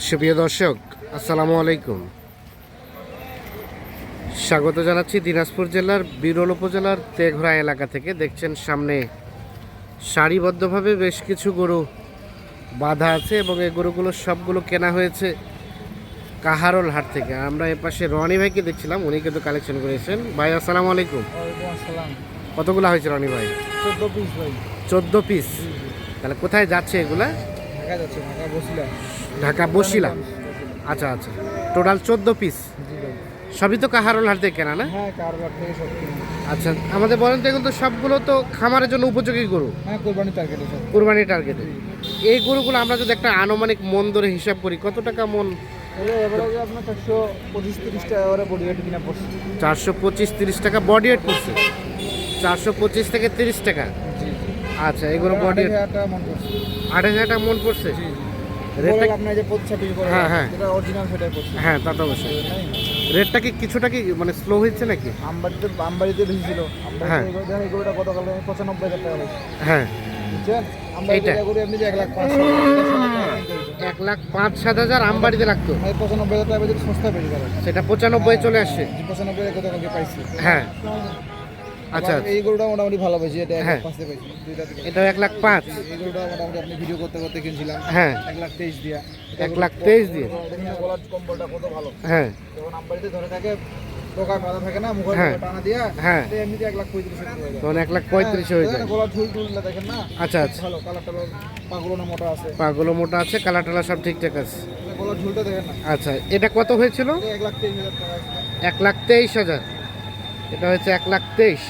সুপ্রিয় দর্শক, আসসালামু আলাইকুম। স্বাগত জানাচ্ছি দিনাজপুর জেলার বিরল উপজেলার তেঘরা এলাকা থেকে। দেখছেন সামনে সারিবদ্ধভাবে বেশ কিছু গরু বাঁধা আছে এবং এই গরুগুলো সবগুলো কেনা হয়েছে কাহারোল হাট থেকে। আমরা এপাশে রনি ভাইকে দেখছিলাম, উনি কিন্তু কালেকশন করেছেন। ভাই আসসালামু আলাইকুম। কতগুলো হয়েছে রনি ভাই? 14 পিস ভাই। 14 পিস। তাহলে কোথায় যাচ্ছে এগুলা? ঢাকা যাচ্ছে, ঢাকা বসিলা। ঢাকা বসিলা। আচ্ছা আচ্ছা, টোটাল 14 পিস। সবই তো কাহারোল হাট থেকে কেনা না? হ্যাঁ, কারোর থেকে সব কিনে। আচ্ছা, আমাদের বলেন তো, কিন্তু সবগুলো তো খামারের জন্য উপযোগী গরু। হ্যাঁ, কোরবানি টার্গেটে সব। কুরবানি টার্গেটে এই গরুগুলো আমরা যদি একটা আনুমানিক মন ধরে হিসাব করি, কত টাকা মন? এবারে আপনার 425-30 টাকা করে বডি ওয়েট কিনা পড়ছে। 425-30 টাকা বডি ওয়েট পড়ছে। 425 থেকে 30 টাকা। আচ্ছা, এগুলো বডি 8,000 টাকা মন পড়ছে। 8,000 টাকা মন পড়ছে। রেটটা আপনার যে 25 করে, হ্যাঁ হ্যাঁ, যেটা অরিজিনাল সেটাই পড়ছে। হ্যাঁ তা তো অবশ্যই। রেটটা কি কিছুটা কি মানে স্লো হয়েছে নাকি? আমবাড়িতে বেশি ছিল। হ্যাঁ। আমবাড়িতে এই গরুটা গতকাল 95,000 টাকা হয়েছে। হ্যাঁ, বুঝছেন? আমবাড়িতে এইটা? গরু এমনি যে 1,05,000 1,05,000-7,000 আমবাড়িতে লাগতো, 95,000 টাকা বেশি সস্তা বেশি করে। সেটা 95 চলে আসছে। 95 গতকালকে পাইছি। হ্যাঁ আচ্ছা, আবার এই গরুটা মোটামুটি ভালো পাইছি, এটা হ্যাঁ। 1,05,000 পাইছি দুইটা থেকে। এটা 1,05,000। এই গরুটা মোটামুটি আপনি ভিডিও করতে করতে কিনছিলাম। হ্যাঁ, 1,23,000 দিয়া। 1,23,000 দিয়ে। দেখুন গলার কম্বলটা কত ভালো। হ্যাঁ যখন আমবাড়িতে ধরে থাকে, টোকা বাঁধা থাকে না, মুখের হ্যাঁ। উপরে টানা দিয়া, হ্যাঁ। এটা এমনিতে 1,35,000 হয়ে যায়। তখন 1,35,000 হয়ে যায়। গলার ঝুল টুলটা দেখেন না, আচ্ছা আচ্ছা, ভালো কালার টালার, পাগুলো না মোটা আছে। পাগুলো মোটা আছে, কালা টালা সব ঠিকঠাক আছে। গলার ঝুলটা দেখেন না। আচ্ছা, এটা কত হয়েছিল? 1,23,000 টাকা আছে। 1,23,000। এটা হচ্ছে 1,23,000।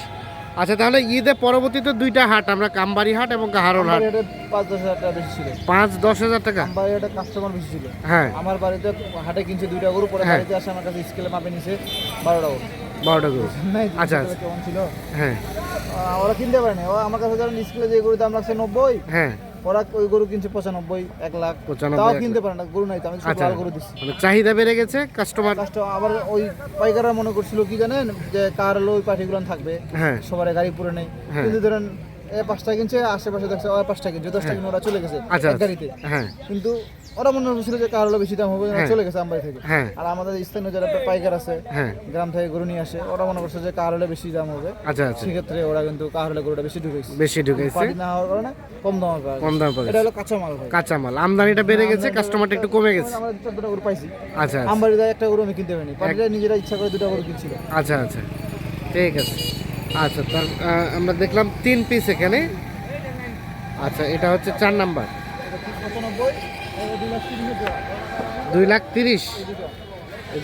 আচ্ছা, তাহলে ঈদে পরবর্তীতে দুইটা হাট, আমরা কামবাড়ি হাট এবং কাহারোল হাট। আমবাড়ি এটা 5-10,000 টাকা বেশি ছিল। 5-10,000 টাকা। আমবাড়ি এটা কাস্টমার বেশি ছিল। হ্যাঁ আমার বাড়িতে হাটে কিনছে দুইটা গরু, পরে হ্যাঁ। বাড়িতে আসে আমার কাছে স্কেলে মাপে নিছে 12টা গরু। 12টা গরু। নাই, আচ্ছা জিনিসটা আচ্ছা, কেমন ছিল। হ্যাঁ ওরা কিনতে পারে না। ও আমার কাছে যখন স্কুলে যে গরু দাম রাখছে 90, হ্যাঁ, ওরা ওই গরু কিনছে 95, 1 লাখ। 95, তাও 1 কিনতে লাখ। পারে না, গরু নাই তো, আমি সব আচ্ছা, লাল গরু দিচ্ছি। মানে চাহিদা বেড়ে গেছে, কাস্টমার। আবার ওই পাইকাররা মনে করছিল কি জানেন, যে কার হলো ওই পাঠিগুলো থাকবে, হ্যাঁ সবার গাড়ি পুরে নেই। হ্যাঁ। কিন্তু ধরেন 5টা কিনছে, আশেপাশে দেখছে ওরা 5টা কিনছে, 10টা কিনে ওরা চলে গেছে আচ্ছা এক গাড়িতে। হ্যাঁ কিন্তু ওরা মনে করছিল যে কার হলো বেশি দাম হবে, ওরা হ্যাঁ। চলে গেছে আমবাড়ি থেকে। হ্যাঁ আর আমাদের স্থানীয় যারা পাইকার আছে, হ্যাঁ, গ্রাম থেকে গরু নিয়ে আসে, ওরা মনে করছে যে কার হলে বেশি দাম হবে। আচ্ছা আচ্ছা, সেক্ষেত্রে ওরা কিন্তু কার হলে গরুটা বেশি ঢুকেছে, বেশি ঢুকেছে, পাটি না হওয়ার কারণে কম দাম পাওয়া কম দাম পাবে। এটা হলো কাঁচা মাল ভাই। কাঁচামাল আমদানিটা বেড়ে গেছে, কাস্টমারটা একটু কমে গেছে। আমরা 14টা গরু পাইছি। আচ্ছা আচ্ছা, আমবাড়িতে একটা গরু আমি কিনতে পারিনি, পাটিরা নিজেরা ইচ্ছা করে 2টা গরু কিনছিল। আচ্ছা আচ্ছা, ঠিক আছে। আচ্ছা, তার আমরা দেখলাম 3 পিস এখানে। আচ্ছা, এটা হচ্ছে 4 নাম্বার। 95, 2,30,000 টাকা। 2,30,000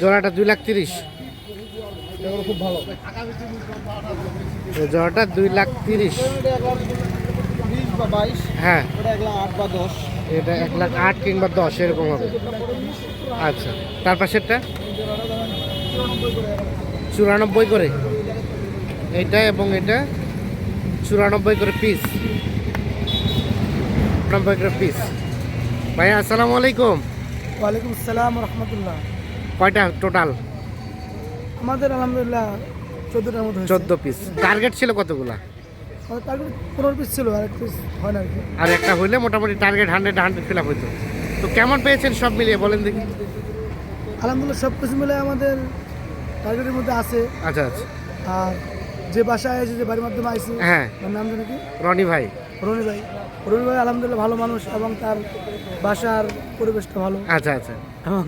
জোড়াটা। 2,30,000 এটা গরু খুব ভালো। জোড়াটা 2,30,000। এটা 1,20,000 বা 22, হ্যাঁ, ওটা 1,08,000 বা 10। এটা 1,08,000 কিংবা 10 এরকম হবে। আচ্ছা, তার পাশেরটা 94 করে। এইটা এবং এটা 94 করে পিস। 90 করে পিস। ভাইয়া আসসালামু আলাইকুম। ওয়ালাইকুম আসসালাম রহমতুল্লাহ। কয়টা টোটাল? আমাদের আলহামদুলিল্লাহ 14টার মতো 14 পিস। টার্গেট ছিল কতগুলা? তারপরে 15 পিস ছিল, আর এক পিস হয় না আর কি। আর একটা হইলে মোটামুটি টার্গেট 100 ফিল আপ হইতো। তো কেমন পেয়েছেন সব মিলিয়ে বলেন দেখি? আলহামদুলিল্লাহ সব কিছু মিলে আমাদের টার্গেটের মধ্যে আছে। আচ্ছা আচ্ছা, আর যে বাসায় আছে, যে বাড়ির মাধ্যমে আইছি, হ্যাঁ, তার নাম জানি কি, রনি ভাই। রনি ভাই। রনি ভাই আলহামদুলিল্লাহ ভালো মানুষ, এবং তার বাসার পরিবেশটা ভালো, আচ্ছা আচ্ছা, এবং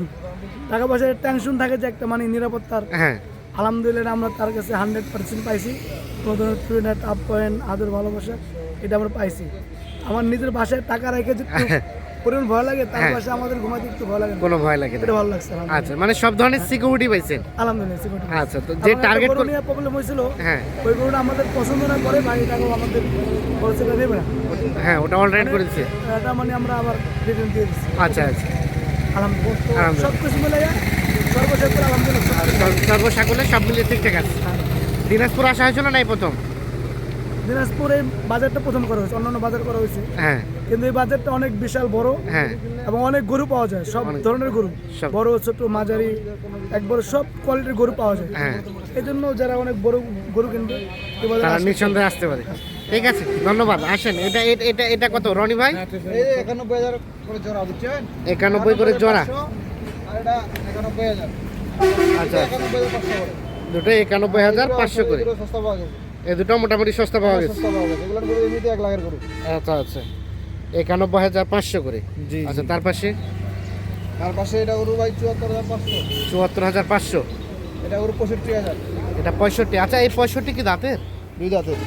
টাকা পয়সার টেনশন থাকে যে একটা মানে নিরাপত্তার। হ্যাঁ, আলহামদুলিল্লাহ আমরা তার কাছে 100% পাইছি। কোনো ধরনের ট্রেনের আপ পয়েন্ট, আদর, ভালোবাসা এটা আমরা পাইছি। আমার নিজের বাসায় টাকা রেখে যে একটু পরিমাণ ভয় লাগে, তার হ্যাঁ। বাসায় আমাদের ঘুমাতে একটু ভয় লাগে না। কোনো ভয় লাগে না। এটা ভালো লাগছে আচ্ছা, মানে সব ধরনের সিকিউরিটি পাইছেন। আলহামদুলিল্লাহ security। আচ্ছা, তো যে টার্গেট গরু নিয়ে প্রবলেম হয়েছিল, হ্যাঁ ওই গরুটা আমাদের পছন্দ না করে ভাই, এটাকেও আমাদের খরচটা দেবে না, হ্যাঁ, ওটা অলরাইট করেছে। এটা মানে আমরা আবার রিটার্ন দিয়ে দিচ্ছি। আচ্ছা আচ্ছা, আলহামদুলিল্লাহ সব কিছু মিলে সর্বশেষ আলহামদুলিল্লাহ। আর সর্বসাকুলে সব মিলিয়ে ঠিকঠাক আছে। দিনাজপুর আসা হয়েছিল না এই প্রথম? দিনাজপুরে বাজারটা প্রথম করা হয়েছে, অন্যান্য বাজার করা হয়েছে, হ্যাঁ কিন্তু এই বাজারটা অনেক বিশাল বড়, হ্যাঁ, এবং অনেক গরু পাওয়া যায়, সব ধরনের গরু, সব। বড় ছোট মাঝারি একবার সব কোয়ালিটির গরু পাওয়া যায়। হ্যাঁ, এই জন্য যারা অনেক বড় গরু কিনবে এই বাজারে তারা আসে। নিঃসন্দেহে আসতে পারে। ঠিক আছে, ধন্যবাদ। আসেন, এটা এটা এটা এটা কত রনি ভাই? এই 91,000 করে জোড়া বুঝছেন? 91 করে জোড়া। 500, আর এটা 91,000। আচ্ছা, 91,500 করে। দুটো 91,500 করে। এগুলো সস্তা পাওয়া গেছে। এই দুটো মোটামুটি সস্তা পাওয়া গেছে। সস্তা পাওয়া গেছে। এগুলোর গরু এমনিতে 1 লাখের গরু। আচ্ছা আচ্ছা, 91,500 করে। জি, আচ্ছা, তার পাশে তার পাশে এটা গরু ভাই 74,500। 74,500। এটা গরু 65,000। এটা 65। আচ্ছা, এই 65 কি দাঁতের? দুই দাঁতের।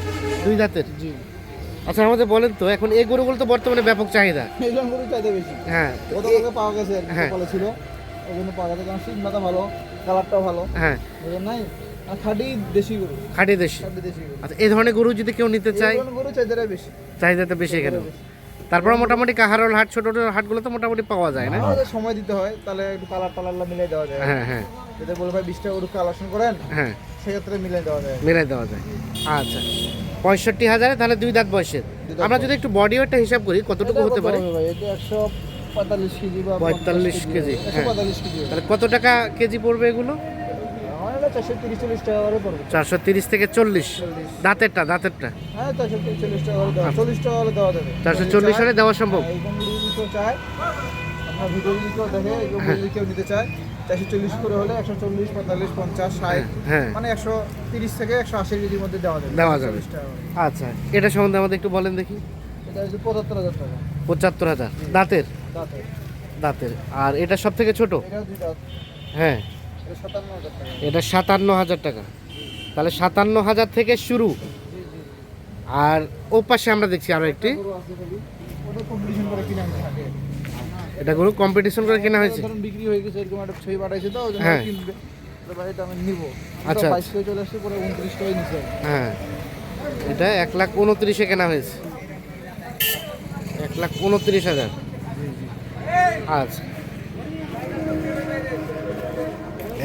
দুই দাঁতের। জি। আচ্ছা, আমাদের বলেন তো, এখন এই গরুগুলো তো বর্তমানে ব্যাপক চাহিদা। এইজন গরু চাইতে বেশি। হ্যাঁ কত টাকা পাওয়া গেছে আর হ্যাঁ। কপালে ছিল। ওই জন্য পাওয়া গেছে, কারণ সিংমাটা ভালো, কালারটাও ভালো। হ্যাঁ, বুঝলেন নাই? আর খাঁটি দেশি গরু। খাঁটি দেশি। খাঁটি দেশি গরু। আচ্ছা, এই ধরনের গরু যদি কেউ নিতে চায়, এই ধরনের গরু চাহিদাটা বেশি। চাহিদাটা বেশি এখানে। তারপর মোটামুটি কাহারোল হাট, ছোট ছোট হাটগুলো তো মোটামুটি পাওয়া যায় না? আমাদের সময় দিতে হয়, তাহলে একটু কালার টালার মিলাই দেওয়া যায়। হ্যাঁ হ্যাঁ যদি বলে ভাই 20টা গরু কালেকশন করেন, হ্যাঁ, সেক্ষেত্রে মিলাই দেওয়া যায়। মিলাই দেওয়া যায়। আচ্ছা, 65,000 তাহলে দুই দাঁত বয়সের। দুই দাঁত আমরা যদি একটু বডি ওয়েটটা হিসাব করি, কতটুকু এটা হতে কত পারে? হবে ভাই? এটা 145 কেজি বা 45 কেজি, হ্যাঁ। 145 কেজি হবে। তাহলে কত টাকা কেজি পড়বে এগুলো? আমার এটা 430-40 টাকা করে পড়বে। 430 থেকে 40। দাঁতেরটা দাঁতেরটা হ্যাঁ, 440 টাকা করে দেওয়া, 40 টাকা করে দেওয়া যাবে। 440 হলে দেওয়া সম্ভব। হ্যাঁ, এরকম গরু যদি কেউ চায়, আপনার ভিডিও যদি কেউ দেখে, এরকম গরু যদি কেউ নিতে চায়, 440 করে হলে 140, 45, 50, 60, হ্যাঁ, মানে 130 থেকে 180 কেজির মধ্যে দেওয়া যাবে। দেওয়া যাবে। 40 টাকা করে। আচ্ছা, এটা সম্বন্ধে আমাদের একটু বলেন দেখি। এটা হচ্ছে 75,000 টাকা 75,000 দাঁতের। দাঁতে। দাঁতের। আর এটা সব থেকে ছোট? এটাও দুই দাঁত। হ্যাঁ, এটা 57,000 টাকা। এটা 57,000 টাকা। তাহলে 57,000 থেকে শুরু। আর ও পাশে আমরা দেখছি আরো একটি, গরু আছে খালি, ওটা কম্পিটিশন করে কিনে আনতে থাকে। এটা গরু কম্পিটিশন করে কেনা হয়েছে। ধরুন বিক্রি হয়ে গেছে, এরকম একটা ছবি পাঠাইছে, তো ওই জন্য হ্যাঁ। কিনবে। তো ভাই এটা আমি নিবো। আচ্ছা। 22 টাকায় চলে আসছে, পরে 29 টাকায় নিছে। হ্যাঁ, এটা 1,29,000 কেনা হয়েছে। 1,29,000। আচ্ছা,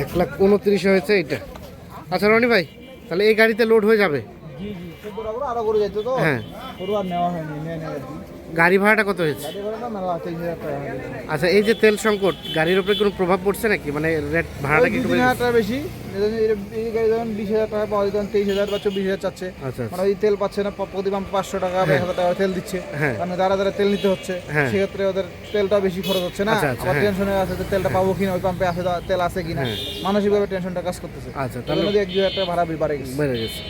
1,29,000 হয়েছে এটা। আচ্ছা রনি ভাই, তাহলে এই গাড়িতে লোড হয়ে যাবে? জি জি, তো বরাবর আরো গরু যাইতো তো। হ্যাঁ। গরু আর নেওয়া হয়নি, নিয়ে নেওয়া হয়নি। গাড়ি ভাড়াটা কত হয়েছে? গাড়ি ভাড়াটা মেলা 23,000 টাকা হয়েছে। আচ্ছা, এই যে তেল সংকট, গাড়ির উপরে কোনো প্রভাব পড়ছে নাকি? মানে রেট ভাড়াটা কি একটু বেশি? 2,000 টাকা বেশি। এই গাড়ি যখন 20,000 টাকা পাওয়া যেত, 23,000 বা 24,000 চাচ্ছে। আচ্ছা মানে ওই তেল পাচ্ছে না, প্রতি পাম্প 500 টাকা বা 1,000 টাকা তেল দিচ্ছে। হ্যাঁ। মানে যারা যারা তেল নিতে হচ্ছে, হ্যাঁ। সেক্ষেত্রে ওদের তেলটা বেশি খরচ হচ্ছে না। আচ্ছা, আচ্ছা, আবার হ্যাঁ। টেনশনে আছে যে তেলটা পাবো কিনা, ওই পাম্পে আছে তেল আছে কিনা, হ্যাঁ। মানসিকভাবে টেনশনটা কাজ করতেছে। আচ্ছা, তাহলে তাহলে 1,000 টাকা ভাড়া বাড়ে গেছে। বেড়ে গেছে।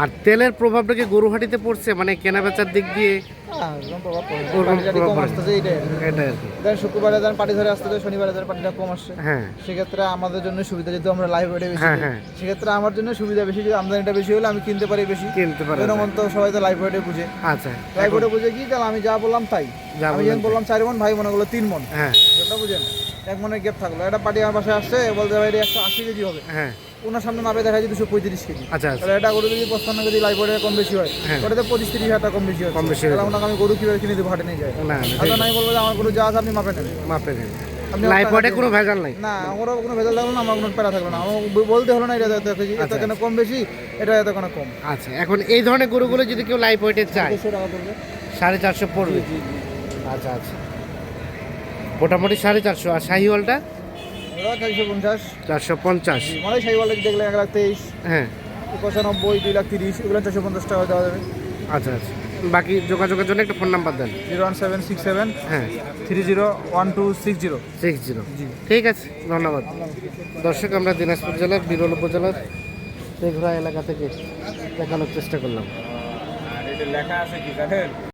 আর তেলের প্রভাবটা কি গরুহাটিতে পড়ছে, মানে কেনা বেচার দিক দিয়ে? হ্যাঁ, এরকম প্রভাব পড়ে। ওরকম পার্টিটা প্রভাব কম পড়ে। আসতেছে, এইটাই। এটা আর কি। ধরেন শুক্রবারে যান পার্টি ধরে আসতে, শনিবারে যান পার্টিটা কম আসছে। হ্যাঁ সেক্ষেত্রে আমাদের জন্য সুবিধা, যেহেতু আমরা লাইভ ওয়েটে বেশি হ্যাঁ, করি। হ্যাঁ। সেক্ষেত্রে আমার জন্য সুবিধা বেশি, যদি আমদানিটা বেশি হলে আমি কিনতে পারি বেশি। কিনতে পারে। যেমন তো সবাই তো লাইভ ওয়েটে বুঝে। আচ্ছা, লাইভ ওয়েটে বুঝে কি, তাহলে আমি যা বললাম তাই। যা আমি বললেন যখন বললাম 4 মণ, ভাই মনে করলো 3 মণ। হ্যাঁ সেটা বুঝেন, 1 মণের গ্যাপ থাকলো। একটা পার্টি আমার বাসায় আসছে, বলতে ভাই 180 কেজি হবে। হ্যাঁ। ওনার সামনে মাপে দেখা যায় 235 কেজি। আচ্ছা আচ্ছা, তাহলে এটা গরু যদি 55 কেজি লাইভ ওয়েটে কম বেশি হয়, হ্যাঁ। ওটাতে 25-30 টাকা কম বেশি হয়। কম বেশি তাহলে হয়ে ওনাকে আমি গরু কিভাবে কিনে দেবো, হাটে নিয়ে যায়। না না, আচ্ছা, আমি বলবো যে আমার গরু যা আছে আপনি মাপে নেন। মাপে নেন। আপনি লাইফ টাকা বোর্ডে দিবেন। কোনো ভেজাল নাই। না, আমারও কোনো ভেজাল থাকলো না, আমার কোনো প্যারা থাকলো না। আমার বলতে হলো না এটা এত কেজি, এত আচ্ছা, কেন কম বেশি, এটা এত কেন কম। আচ্ছা, এখন এই ধরনের গরুগুলো যদি কেউ লাইফ ওয়েটে চায়, 200 টাকা পড়বে। 450 পড়বে। আচ্ছা আচ্ছা, মোটামুটি 450। আর শাহিওয়ালটা ওরা 450। 450। মানে শাহিওয়াল দেখলে 1,23,000, হ্যাঁ 95, 2,30,000, এগুলো 450 টাকা দেওয়া যাবে। আচ্ছা আচ্ছা, বাকি যোগাযোগের জন্য একটা ফোন নাম্বার দেন। 01767 হ্যাঁ 301260। 60। ঠিক আছে, ধন্যবাদ। দর্শক, আমরা দিনাজপুর জেলার বিরল উপজেলার তেঘরা এলাকা থেকে দেখানোর চেষ্টা করলাম। এটা লেখা আছে কি জানেন?